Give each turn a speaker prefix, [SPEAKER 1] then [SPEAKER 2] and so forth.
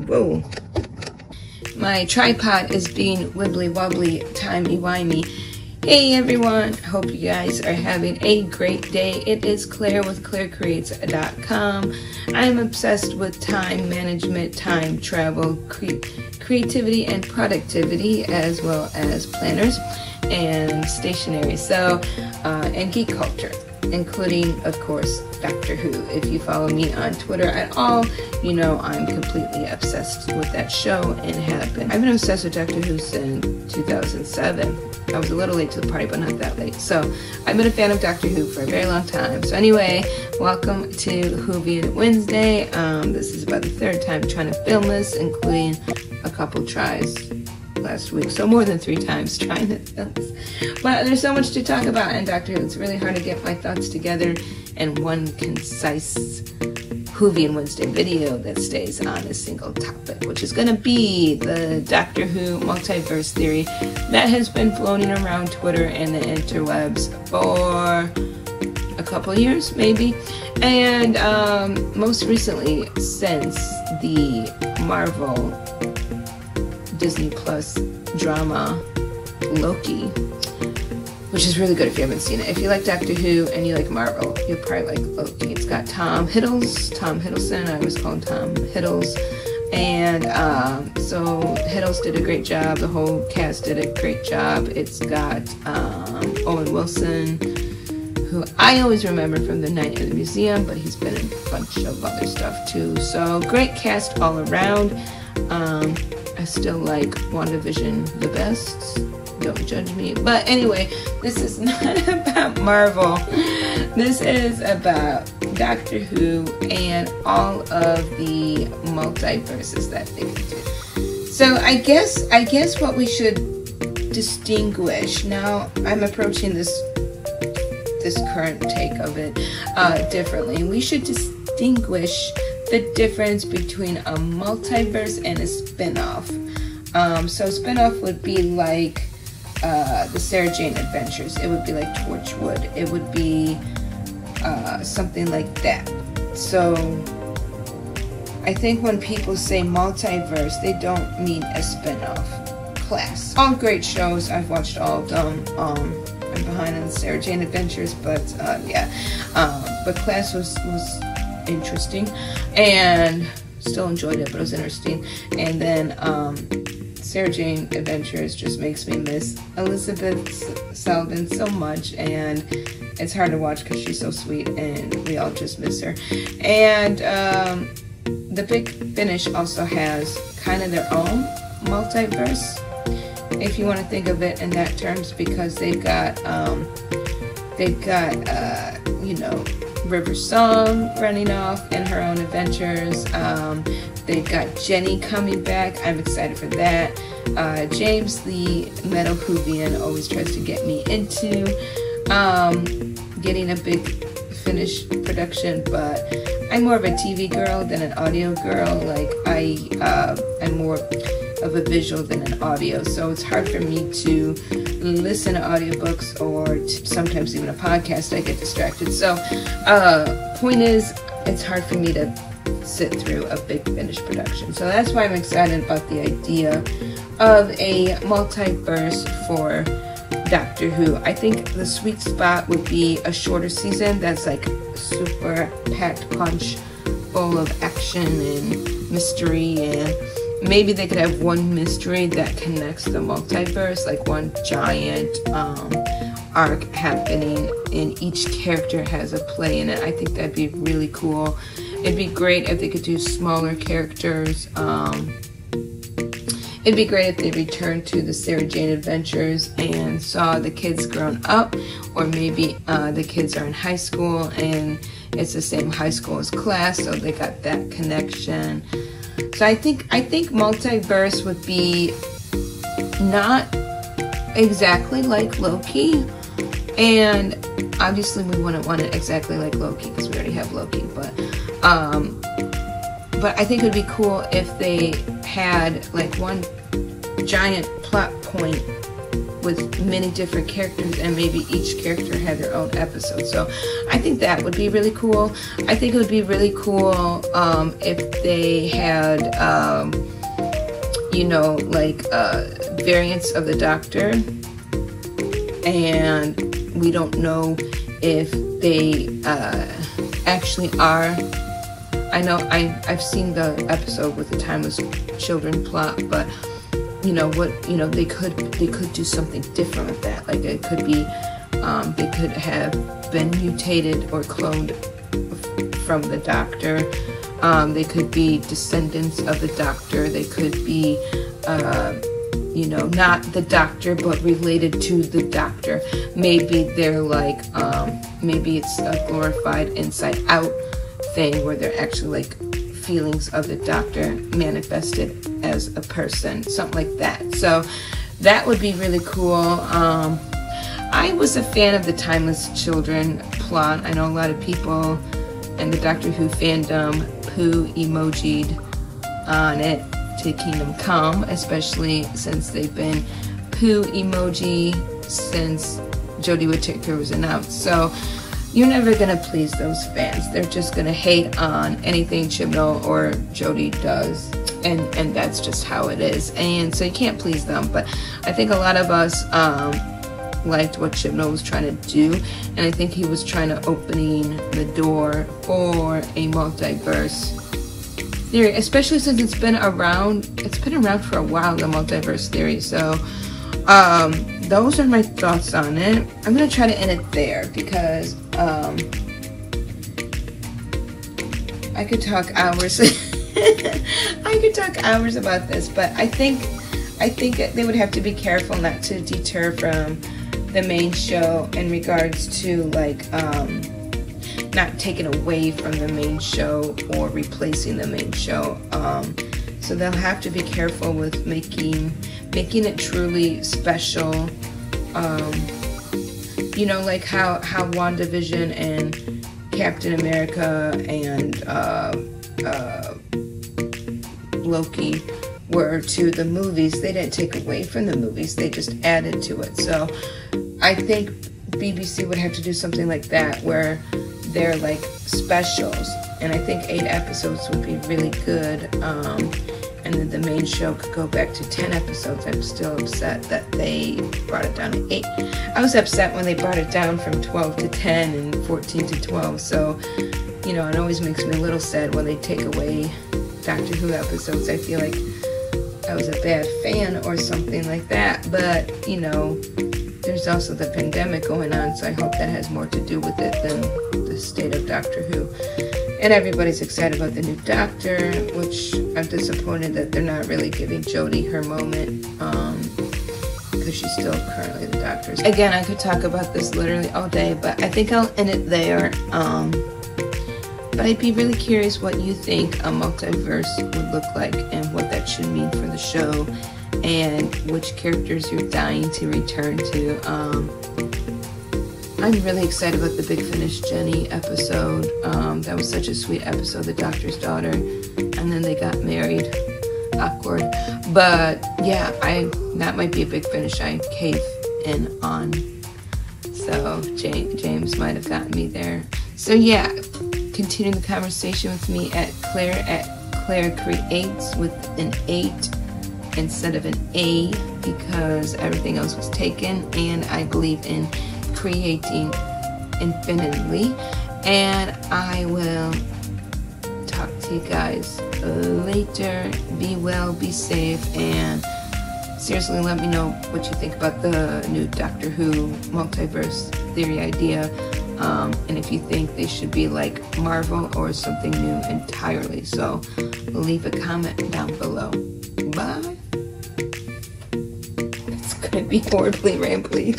[SPEAKER 1] Whoa. My tripod is being wibbly wobbly, timey-wimey. Hey everyone, hope you guys are having a great day. It is Claire with ClaireCreates.com. I'm obsessed with time management, time travel, creativity, and productivity, as well as planners and stationery, and geek culture, including, of course, Doctor Who. If you follow me on Twitter at all, you know I'm completely obsessed with that show and have been. I've been obsessed with Doctor Who since 2007. I was a little late to the party, but not that late. So I've been a fan of Doctor Who for a very long time. So anyway, welcome to Whovian Wednesday. This is about the third time trying to film this, including a couple tries last week. So more than 3 times trying to film this. But there's so much to talk about in Doctor Who. It's really hard to get my thoughts together in one concise Whovian Wednesday video that stays on a single topic, which is going to be the Doctor Who multiverse theory that has been floating around Twitter and the interwebs for a couple years, maybe. And most recently, since the Marvel Disney Plus drama Loki, which is really good if you haven't seen it. If you like Doctor Who and you like Marvel, you'll probably like Loki. It's got Tom Hiddleston, I always call him Tom Hiddles. And so Hiddles did a great job, the whole cast did a great job. It's got Owen Wilson, who I always remember from The Night in the Museum, but he's been in a bunch of other stuff too. So great cast all around. I still like WandaVision the best. Don't judge me. But anyway, this is not about Marvel. This is about Doctor Who and all of the multiverses that they can do. So I guess what we should distinguish, now I'm approaching this current take of it differently. We should distinguish the difference between a multiverse and a spin-off. So a spin-off would be like the Sarah Jane Adventures. It would be like Torchwood. It would be something like that. So I think when people say multiverse, they don't mean a spin-off. Class. All great shows. I've watched all of them. I'm behind on the Sarah Jane Adventures, but but Class was interesting and still enjoyed it, but it was interesting. And then Sarah Jane Adventures just makes me miss Elizabeth Sullivan so much, and it's hard to watch because she's so sweet and we all just miss her. And The Big Finish also has kind of their own multiverse, if you want to think of it in that terms, because they've got you know, River Song running off in her own adventures. They've got Jenny coming back. I'm excited for that. James, the Metal Whovian, always tries to get me into getting a Big Finish production, but I'm more of a TV girl than an audio girl. Like I'm more of a visual than an audio, so it's hard for me to listen to audiobooks or sometimes even a podcast. I get distracted. So point is, it's hard for me to sit through a Big Finish production. So that's why I'm excited about the idea of a multiverse for Doctor Who. I think the sweet spot would be a shorter season that's like super packed punch, full of action and mystery, and maybe they could have one mystery that connects the multiverse, like one giant arc happening and each character has a play in it. I think that'd be really cool. It'd be great if they could do smaller characters. It'd be great if they returned to the Sarah Jane Adventures and saw the kids grown up, or maybe the kids are in high school and it's the same high school as Class, so they got that connection. So I think multiverse would be not exactly like Loki, and obviously we wouldn't want it exactly like Loki because we already have Loki, but I think it would be cool if they had like one giant plot point with many different characters, and maybe each character had their own episode. So I think that would be really cool. I think it would be really cool if they had, you know, like variants of the Doctor, and we don't know if they actually are. I know I've seen the episode with the Timeless Children plot, but you know what, you know, they could do something different with that. Like it could be they could have been mutated or cloned from the Doctor. They could be descendants of the Doctor. They could be you know, not the Doctor but related to the Doctor. Maybe they're like maybe it's a glorified Inside Out thing where they're actually like feelings of the Doctor manifested as a person, something like that. So that would be really cool. I was a fan of the Timeless Children plot. I know a lot of people in the Doctor Who fandom poo emojied on it to Kingdom Come, especially since they've been poo emoji since Jodie Whittaker was announced. So you're never gonna please those fans. They're just gonna hate on anything Chibnall or Jodie does, and that's just how it is. And so you can't please them. But I think a lot of us liked what Chibnall was trying to do, and I think he was trying to opening the door for a multiverse theory, especially since it's been around for a while, the multiverse theory. So those are my thoughts on it. I'm gonna try to end it there because I could talk hours. I could talk hours about this, but I think they would have to be careful not to deter from the main show in regards to like not taking away from the main show or replacing the main show. So they'll have to be careful with making it truly special. You know, like how WandaVision and Captain America and Loki were to the movies. They didn't take away from the movies, they just added to it. So I think BBC would have to do something like that where they're like specials, and I think 8 episodes would be really good. And then the main show could go back to 10 episodes. I'm still upset that they brought it down to 8. I was upset when they brought it down from 12 to 10 and 14 to 12. So, you know, it always makes me a little sad when they take away Doctor Who episodes. I feel like I was a bad fan or something like that. But, you know, there's also the pandemic going on, so I hope that has more to do with it than the state of Doctor Who. And everybody's excited about the new Doctor, which I'm disappointed that they're not really giving Jodie her moment, because she's still currently the Doctor. Again, I could talk about this literally all day, but I think I'll end it there. But I'd be really curious what you think a multiverse would look like and what that should mean for the show, and which characters you're dying to return to. I'm really excited about the Big Finish Jenny episode. That was such a sweet episode, the Doctor's daughter, and then they got married. Awkward. But yeah, that might be a Big Finish I cave in on. So James might have gotten me there. So yeah, continue the conversation with me at Claire Creates with an 8 instead of an A, because everything else was taken, and I believe in creating infinitely. And I will talk to you guys later. Be well, be safe, and seriously let me know what you think about the new Doctor Who multiverse theory idea, and if you think they should be like Marvel or something new entirely. So leave a comment down below. Bye. It's gonna be horribly rambly.